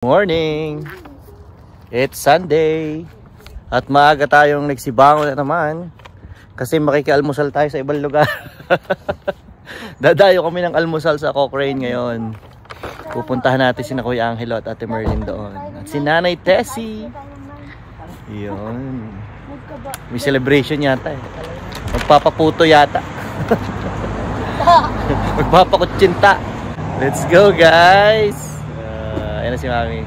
Morning! It's Sunday at maaga tayong nagsibangon na naman kasi makikialmusal tayo sa ibang lugar. Dadayo kami ng almusal sa Cochrane ngayon. Pupuntahan natin si Kuya Angelo at Ate Merlin doon at si Nanay Tessie. Yun. May celebration yata eh. Magpapaputo yata. Magpapakutsinta. Let's go guys! Ayan na si Mami.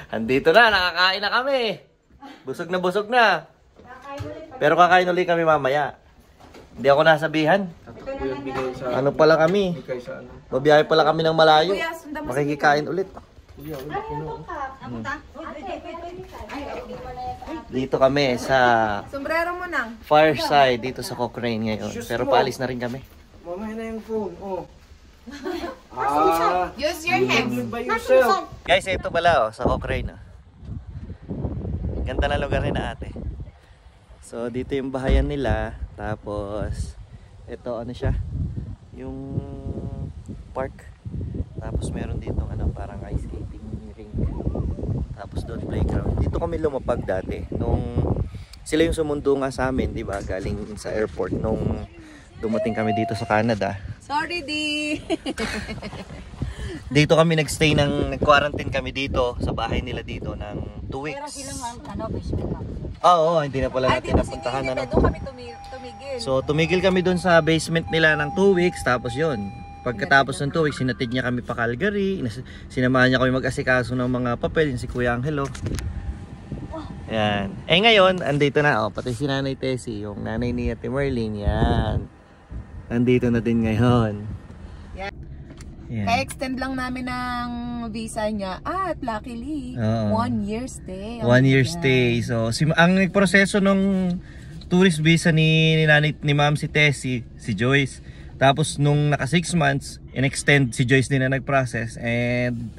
Andito na, nakakain na kami. Busog na busog na. Pero kakain ulit kami mamaya. Hindi ako nasabihan. Ano pala kami? Babiyahe pala kami ng malayo. Makikikain ulit. Dito kami sa Fireside dito sa Cochrane ngayon. Pero paalis na rin kami. Mamaya na yung phone. Oh. Use your hands. Guys, ito pala sa Cochrane. Ganda na lugar ni na ate. So dito yung bahayan nila. Tapos ito ano siya? Yung park. Tapos meron dito parang ice skating ring. Tapos doon playground. Dito kami lumapag dati nung sila yung sumundo nga sa amin, 'di ba? Galing sa airport nung dumating kami dito sa Canada. Sorry, Di. Dito kami nagstay nag-quarantine kami dito sa bahay nila dito ng 2 weeks. Pero silang basement lang. Oo, hindi na pala natin napuntahan na. Doon kami tumigil. So tumigil kami doon sa basement nila ng 2 weeks tapos yun. Pagkatapos ng 2 weeks, sinatid niya kami pa Calgary. Sinamahan niya kami mag-asikaso ng mga papel, yung si Kuya Angelo. Yan. Eh ngayon, andito na pati si Nanay Tessie, yung nanay ni Ate Merlin. Yan. Andito na din ngayon. Yan. Kaya-extend lang namin ng visa niya at luckily 1 year stay. 1 year stay. So ang proseso ng tourist visa ni Ma'am si Tessie, si Joyce. Tapos nung naka 6 months, in-extend si Joyce din na nag-process and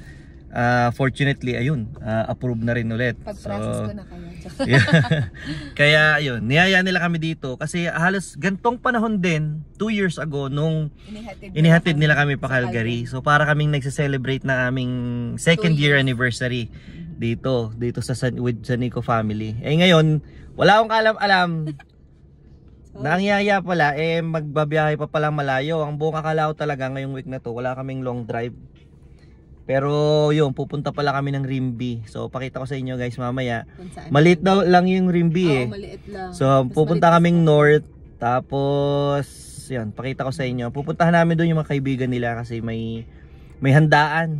fortunately ayun, approve na rin ulit. Pag-process ko na kayo. Kaya ayun, niyaya nila kami dito kasi halos gantong panahon din 2 years ago nung inihatid nila kami pa Calgary. So para kaming nagse-celebrate na aming 2nd year anniversary dito sa with Nico family. Eh ngayon, wala akong alam na ang yaya pala magbabiyahe pa palang malayo. Ang buong akala ko talaga ngayong week na to wala kaming long drive. Pero yun, pupunta pala kami ng Rimby. So pakita ko sa inyo guys mamaya. Maliit daw lang yung Rimby eh. Maliit lang. So pupunta kaming north. Tapos yan, pakita ko sa inyo. Pupuntahan namin doon yung mga kaibigan nila kasi may handaan.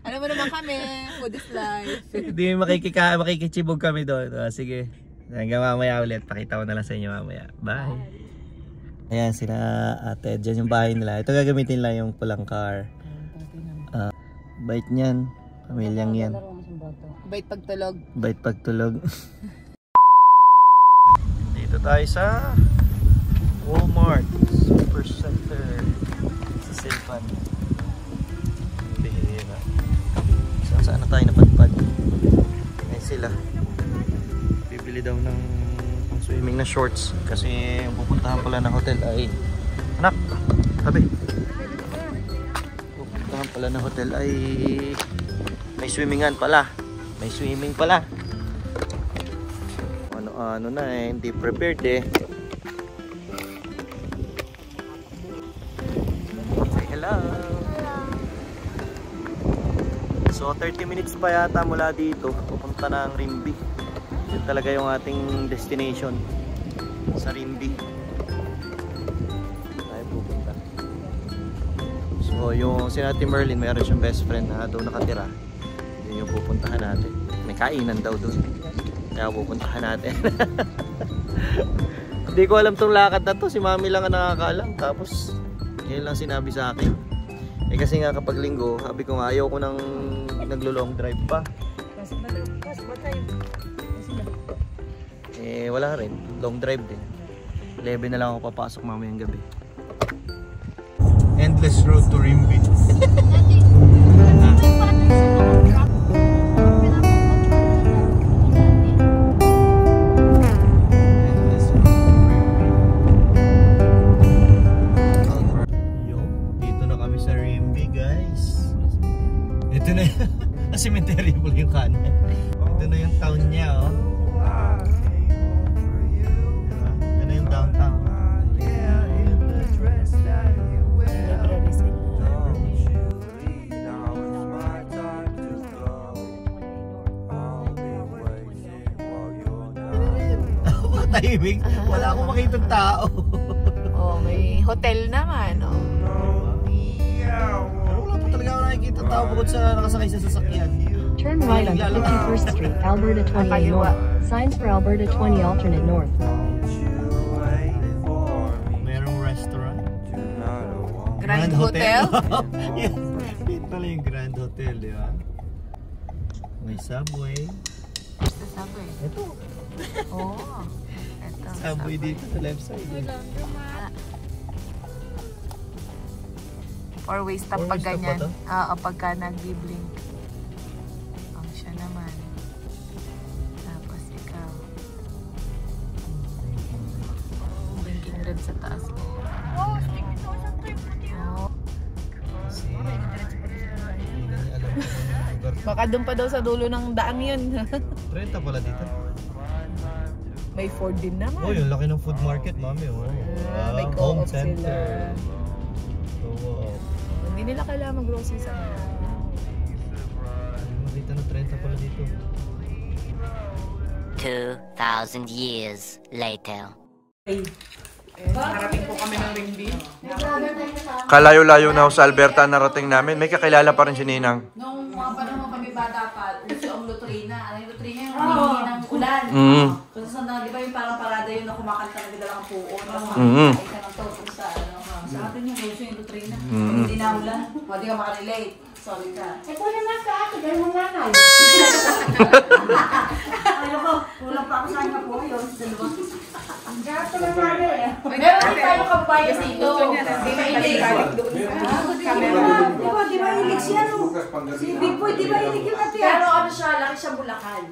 Ano mo naman kami, food is life. Hindi makikichibog kami doon. Sige. Hanggang mamaya ulit. Pakita ko na lang sa inyo mamaya. Bye. Ayan sila ate. Diyan yung bahay nila. Ito gagamitin lang yung pulang car. Bait niyan. Pamilyang yan. Bait pagtulog. Bait pagtulog. Dito tayo sa Walmart Super Center sa Silvan. Bihira. Saan na tayo napadpad? Ayan sila. Bibili daw ng swimming na shorts kasi yung pupuntahan pala ng hotel ay anak, tabi. Pupuntahan pala ng hotel ay may swimmingan pala. May swimming pala. Ano na hindi prepared eh. Say hello. So 30 minutes pa yata mula dito pupunta ng Rimby. Yun talaga yung ating destination sa Rimby. Tayo pupunta. So yung si Ate Merlin, mayroon siyang best friend na doon nakatira. Yun yung pupuntahan natin. May kainan daw doon. Kaya pupuntahan natin. Hindi ko alam tong lakad na to. Si Mami lang ang nakakaalam. Tapos yun lang sinabi sa akin. Eh kasi nga kapag linggo, sabi ko nga ayaw ko nang naglo-long drive pa. Eh wala rin, long drive din. 11 na lang ako papasok mamayang gabi. Endless road to Rimby. Dito na kami sa Rimby, guys. Ito na yung cemetery pala yung kanan. Ito na yung town niya, oh. Ito na yung downtown. Timing, wala akong makita tao. Oh, may hotel naman, oh. Pero wala pa talaga ako nakikita tao bukod sa nakasakay sa sasakyan. Turn right on 51st Street, Alberta 28 North. Signs for Alberta 20 alternate north. Merong restaurant. Grand Hotel? Yes, dito pala yung Grand Hotel, di ba? May subway. Sa subway. Ito. Oh. Ito. Subway dito sa left side. Four-way stop Four-way pag stop ganyan. ba to? Pagka nag-blink. Ang siya naman. Tapos ikaw. Blinking red sa taas. Oh, stick ito sa trip. Oh. Kasi, hindi niya alam kung anong lugar. Baka doon pa daw sa dulo ng daang yun. Renta pala dito. May Ford din naman. Oh, yung laki ng food market, mami. Oh. May Home co-op sila. center. Oh, Hindi nila kailangan mag-grocery sa mga. makita na 30 pala dito. 2,000 years later. Narating po kami ng Ringby. Kalayo-layo na ako sa Alberta narating namin. May kakilala pa rin si Ninang. Nung mga panahon kami bata pa, uso ang Lutrina. Ano yung Lutrina? Yung humingi ng ulan. Kasi sa di ba yung parang parada yun na kumakanta na bidalang puon. Ay ka ng totoo sa ano. Sa atin yung uso yung Lutrina. Hindi na ulan. Hindi ka makarelate. Sorry ka. Eh, kunin na sa akin, dahil mo nanay. Ano ko, kulang pa ako sa kanya po yun. Ang gato na nanay eh. Meron din tayo kabayan dito. Di ba ilig? Di ba ilig siya no? Si Big Boy, di ba ilig yung ate? Pero ano siya, laki siya Bulacan.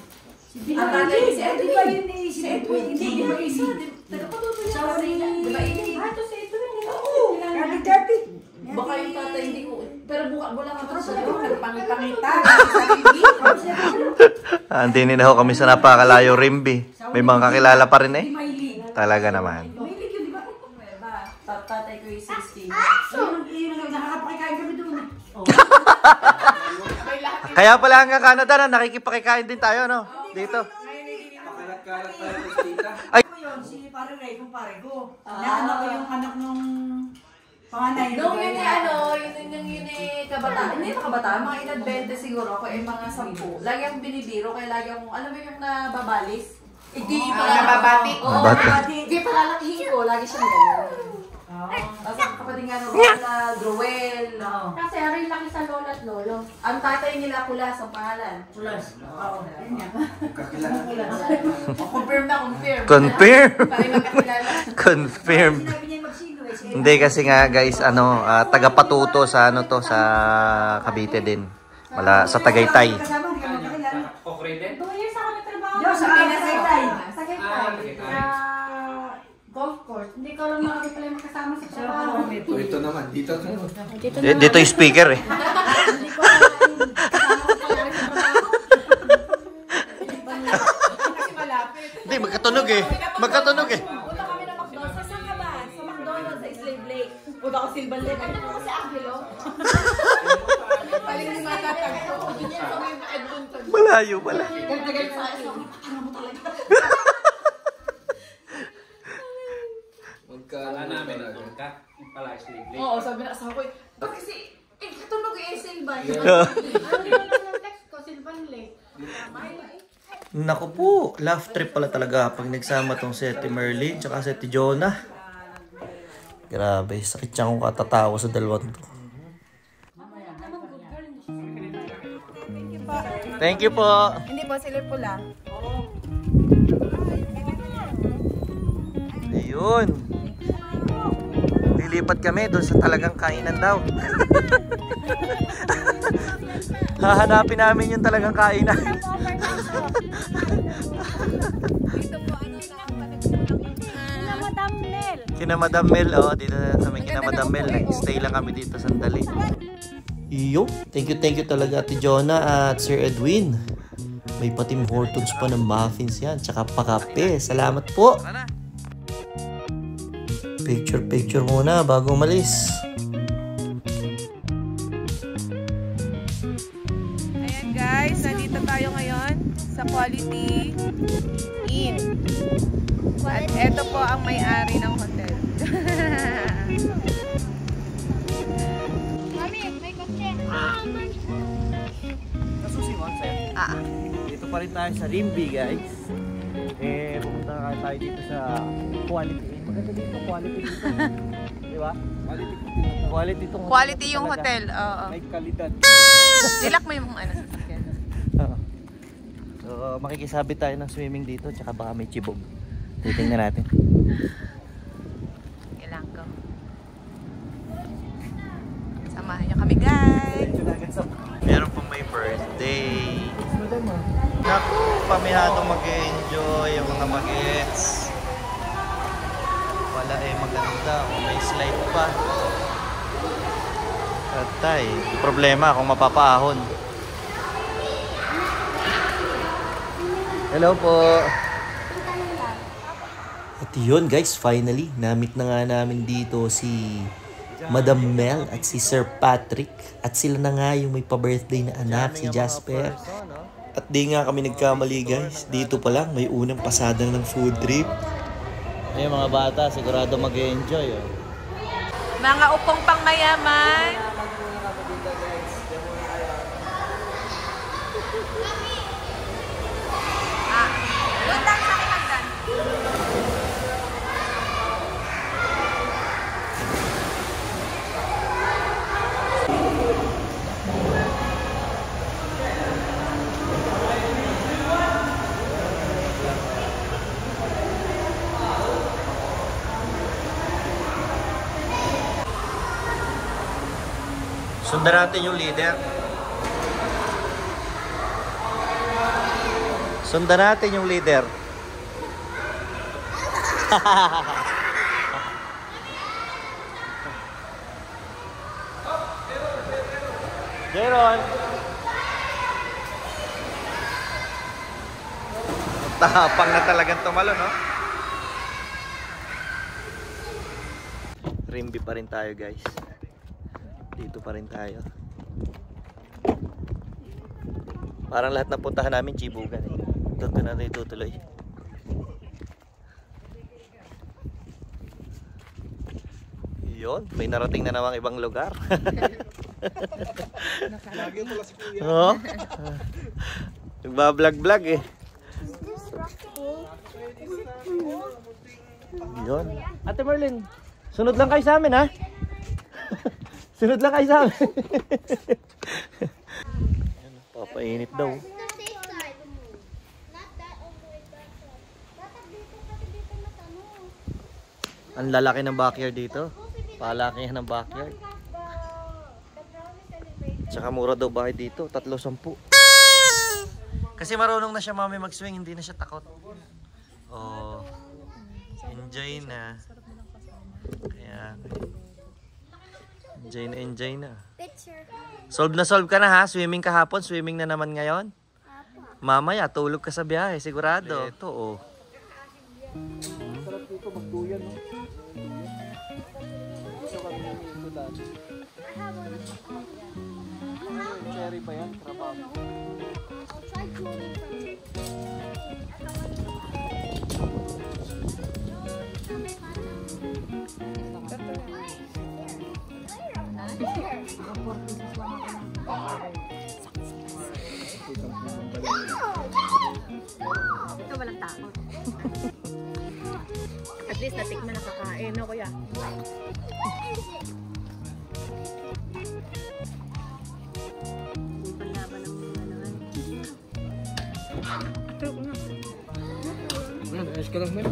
Ang tatay si Di ba yun ni si Edwin? Hindi, di ba isa? Tagapatuto niya sa kanila. Di ba ilig? Ah, ito si Edwin. Oo. Dirty. Baka yung tatay hindi ko. Pero Bulacan pa siya. Pero pangit-pangita. Andini na ho kami sa napakalayo Rimby. May mga kakilala pa rin eh. Talaga naman. May ilig yun, di ba? Tatay ko yung 16. Yun, nakakapakikain kami doon. Kaya pala hanggang Canada na nakikipakikain din tayo, no? Dito. Pakalat-kalat pala ito, tita. Yun, si pare Ray, kumpare ko. Naanak ko yung anak nung panganay. Nung yun yun kabataan. Hindi na kabataan, mga edad 20 siguro ako, mga 10. Lagi akong binibiro, kaya lagi akong, alam mo yung nababalis? Hindi nababati? Oo, nababati. Hindi palalakihin ko, lagi siyang gano'n. Tapos ang kapatid nga na Growel. Kasi aray laki sa lola at lolo. Ang tatay nila Kulas ang pangalan. Plus. Oo. Confirm na, confirm. Confirm. Parang magkakilala. Confirm. Sinabi niya magsino eh. Hindi kasi nga guys, taga-patuto sa to sa Cavite din. Wala sa Tagaytay. Kasama, hindi ka magkakilala. 2 years ako nagtrabaho. Yo, sa Tagaytay. Sa Tagaytay. Sa golf course. Hindi ko lang nakakita pala yung makasama sa trabaho. Oh, ito naman, dito ka naman. Dito yung speaker eh. Hindi ko lang kasama sa trabaho. Kasi malapit. Hindi, magkatunog eh. Magkatunog eh. Punta kami na McDonald's. Saan ka ba? Sa McDonald's sa Slave Lake. Punta ko Silvan Lake. Ano ko si Angelo? Paling ni matatagpo. Ganyan sa may Edmonton. Malayo pala. Tagal sa akin. Ano mo talaga? Magkala namin ka. Pala slave lake. Oo, sabi na asawa ko. Ba't kasi, katunog yung Silva. Ano yung text ko, Silvan Lake. Naku po, laugh trip pala talaga pag nagsama tong si Ate Merlin tsaka si Ate Jonah. Grabe, sakit siya kung katatawa sa dalawang to. Thank you po. Hindi po sila pula. Ayun. lilipat kami doon sa talagang kainan daw. Hahanapin namin yung talagang kainan. Kina Madam Mel, oh, dito na kami kina Madam Mel. Stay lang kami dito sandali. Iyo, thank you talaga Ate Jonah at Sir Edwin. May pa Tim Hortons pa ng muffins yan, tsaka pakape. Salamat po. Picture muna bago umalis. Ayan guys, nandito tayo ngayon sa Quality Inn. At eto po ang may-ari ng hotel. Mami, may kotse. Nasusiwan sa'yo? Dito pa rin tayo sa Rimby guys. Pumunta tayo dito sa Quality Inn. Maganda dito, quality dito. Di ba? Quality itong hotel. Quality yung hotel, oo. May kalidad. Dilak mo yung ano sa sakyan. So, makikisabit tayo ng swimming dito, tsaka baka may chibog. Titingnan natin. Kailangan ko. Samahan niyo kami guys. Meron pong may birthday. Naku, pamihadong mag-enjoy yung mga bagets. Wala maganda. May slide pa. Tatay, problema kung mapapaahon. Hello po. At yun guys, finally, namit na nga namin dito si Madam Mel at si Sir Patrick. At sila na nga yung may pa-birthday na anak, si Jasper. At di nga kami nagkamali guys. Dito pa lang, may unang pasada ng food trip. Ay, mga bata, sigurado mag-enjoy. Oh. Mga upong pang mayaman. Lutang sa kinagdan. Sundan natin yung leader. Sundan natin yung leader. Jeron. Tapang na talagang tumalo, no? Rimby pa rin tayo, guys. Dito pa rin tayo. Parang lahat ng puntahan namin chibugan eh. Doon na natin itutuloy. Yun, may narating na namang ibang lugar. Oo. Nagbablog-vlog eh. Yun. Ate Merlin, sunod lang kayo sa amin ha. Sunod lang kayo sa amin. Papainit daw. Ang lalaki ng backyard dito. Palakihan ng backyard. Tsaka mura daw bahay dito. 310. Kasi marunong na siya mami mag-swing. Hindi na siya takot. Oh. Enjoy na. Kaya enjoy na. Solve ka na ha. Swimming kahapon. Swimming na naman ngayon. Mamaya tulog ka sa biyahe. Sigurado. Ito oh. Sarap dito magduyan, no? Gusto kami ng ito dati. Cherry pa yan, trabaho. Ito walang takot. At least natikman na kakain, no kuya? Panlaban ng mga naman. Ayos ka lang, man.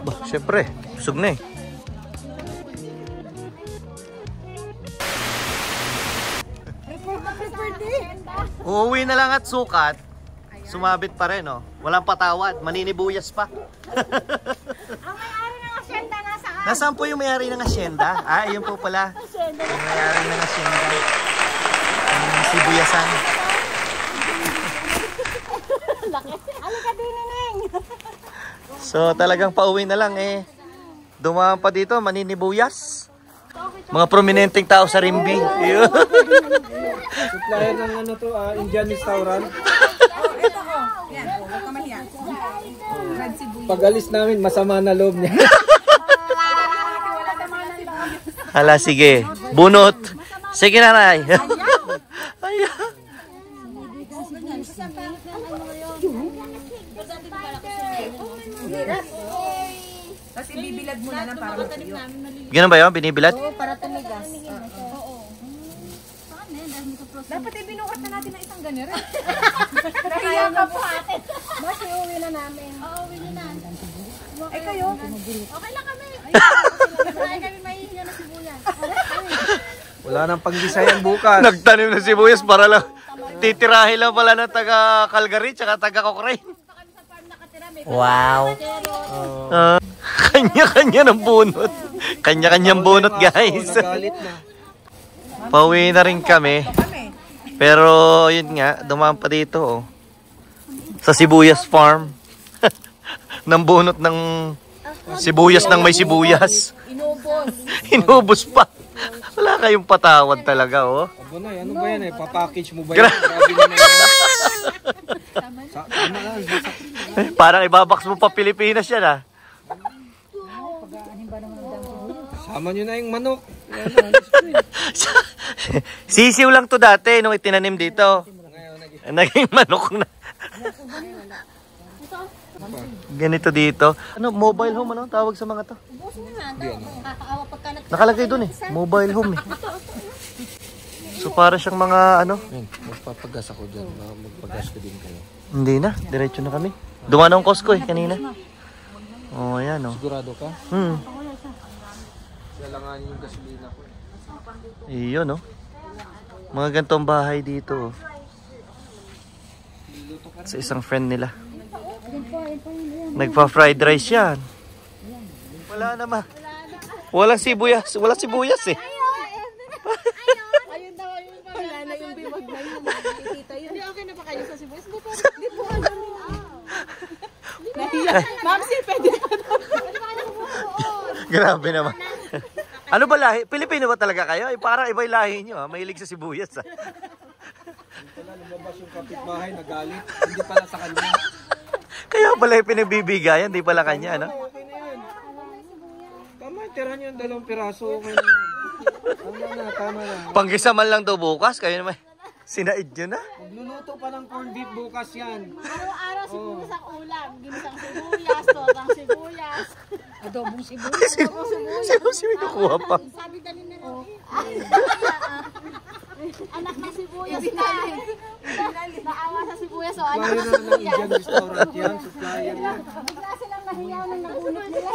Bah, syempre. Busog na eh. Uuwi na lang at sukat. Sumabit pa rin, oh. Walang patawad. Maninibuyas pa. Ang may-ari ng asyenda nasaan? Nasaan po yung may-ari ng asyenda? Ah, yun po pala. Yung may-ari ng asyenda. Ang sibuyasan. Halika din, Neneng. So, talagang pauwi na lang eh. Dumaan pa dito, maninibuyas. Mga prominenteng tao sa Rimbi. Supplier ng ano to, Indian restaurant. Ito ko. Yan, huwag ka mahiya. Red sibuyas. Pag alis namin, masama na loob niya. Wala naman ang sibuyas. Hala, sige. Bunot. Sige na, Ray. Ayan. Tapos ibibilad mo na lang para matuyo. Ganun ba yun? Binibilad? Para tumigas. Dapat ibinukat na natin ng isang ganero. Kaya ka po ate. Mas iuwi na namin. Oo, uwi na. Eh kayo? Okay lang kami. Ay kami mahihinga na sibuyas. Wala nang pang-design bukas. Nagtanim na sibuyas para lang. Titirahin lang pala ng taga Calgary tsaka taga Cochrane. Wow. Kanya-kanya ng bunot. Kanya-kanyang bunot, guys. Nagalit na. Pauwi na rin kami. Pero yun nga, dumaan pa dito, oh. Sa Sibuyas Farm. Ng bunot ng sibuyas ng may sibuyas. Inubos. Inubos pa. Wala kayong patawad talaga, oh. Abo na, ano ba yan eh? Papackage mo ba yan? Grabe naman yan. Tama na. Parang ibabaks mo pa Pilipinas yan, ah. Sama nyo na yung manok. Sisiw lang to dati nung itinanim dito. Naging manok na. Ganito dito. Ano, mobile home ano tawag sa mga to? Nakalagay doon eh. Mobile home eh. So para siyang mga ano. Magpapagas ako dyan. Magpagas ko din kayo. Hindi na. Diretso na kami. Dumaan ang Costco eh kanina. Oh, ayan oh. Sigurado ka? Kailangan yung gasolina ko eh. Iyon oh. Mga ganitong bahay dito oh. Sa isang friend nila. Nagpa-fried rice yan. Wala naman. Walang sibuyas. Wala sibuyas eh. Ayun daw, ayun pa. Wala na yung biwag na yun. Nakikita yun. Hindi okay na ba kayo sa sibuyas? Hindi po alam Nahiya. Mamsi, pwede pa daw. Grabe naman. Ano ba lahi? Pilipino ba talaga kayo? Parang iba yung lahi nyo ha. Mahilig sa sibuyas ha. Wala, lumabas yung kapitbahay, nagalit. Hindi pala sa kanya. Kaya pala yung pinabibigayan, di pala kanya, no? Okay na yan. Tama, tirahan yung 2 piraso. Okay na. Tama na. Panggisa man lang daw bukas, kayo naman. Sinaid nyo na. Magluluto pa ng corned beef bukas yan. Araw-araw sibuyas ang ulam. Ginisang sibuyas, torang sibuyas. Adobong sibuyas. Sino nakuha pa? Sabi dali na lang. Anak ng sibuyas na. Naawa sa sibuyas o anak Supplier ng na ng sibuyas. Indian restaurant yan. Supplier yan. Bigla silang nahiyaw ng nagunot nila.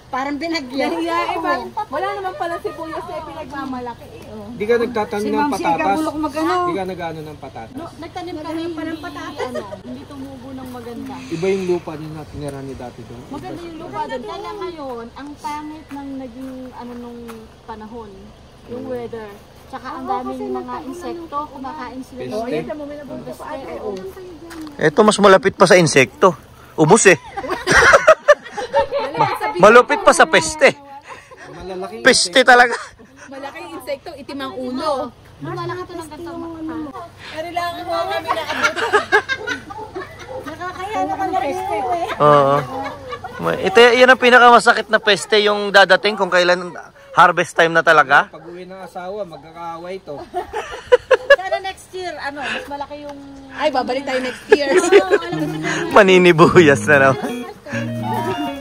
Parang binagyan. Nahiya eh. Wala naman pala sibuyas na pinagmamalaki eh. Hindi ka nagtatanim ng patatas. Mag-ano? Hindi ka nag-ano ng patatas. Nagtanim kami pa ng patatas. Hindi tumubo ng maganda. Iba yung lupa niyo na tinira ni dati doon. Maganda yung lupa doon. Kaya ngayon, ang pangit ng naging ano nung panahon, yung weather. Tsaka ang daming mga insekto, kumakain sila ng Peste. Ito mas malapit pa sa insekto. Ubus eh. Malupit pa sa peste. Malalaking Peste talaga. Malaking insekto, itim ang ulo. Lumalaki ito ng ganito. Kailangan mo kami na Nakakaya naman na rin Oo. Ito yan ang pinakamasakit na peste yung dadating kung kailan harvest time na talaga. pag uwi ng asawa, magkakaaway to. Sana next year, ano, mas malaki yung... Ay, babalik tayo next year. Maninibuyas na naman.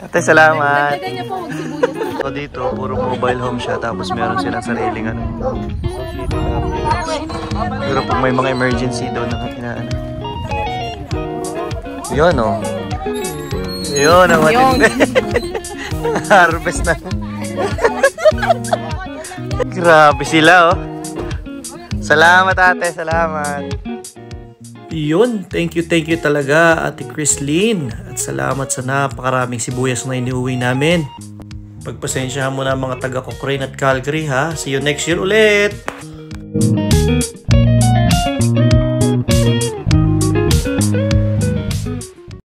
Ate, salamat. Lagay niya po, huwag sibuyas. So dito, puro mobile home siya. Tapos meron silang sariling ano. Pero pag may mga emergency doon na inaano. Yun oh. Yun ang matindi. Harvest na. Grabe sila oh. Salamat ate, salamat. Yun, thank you talaga Ate Chrislyn. At salamat sa napakaraming sibuyas na iniuwi namin. Pagpasensyahan mo na mga taga Cochrane at Calgary ha. See you next year ulit!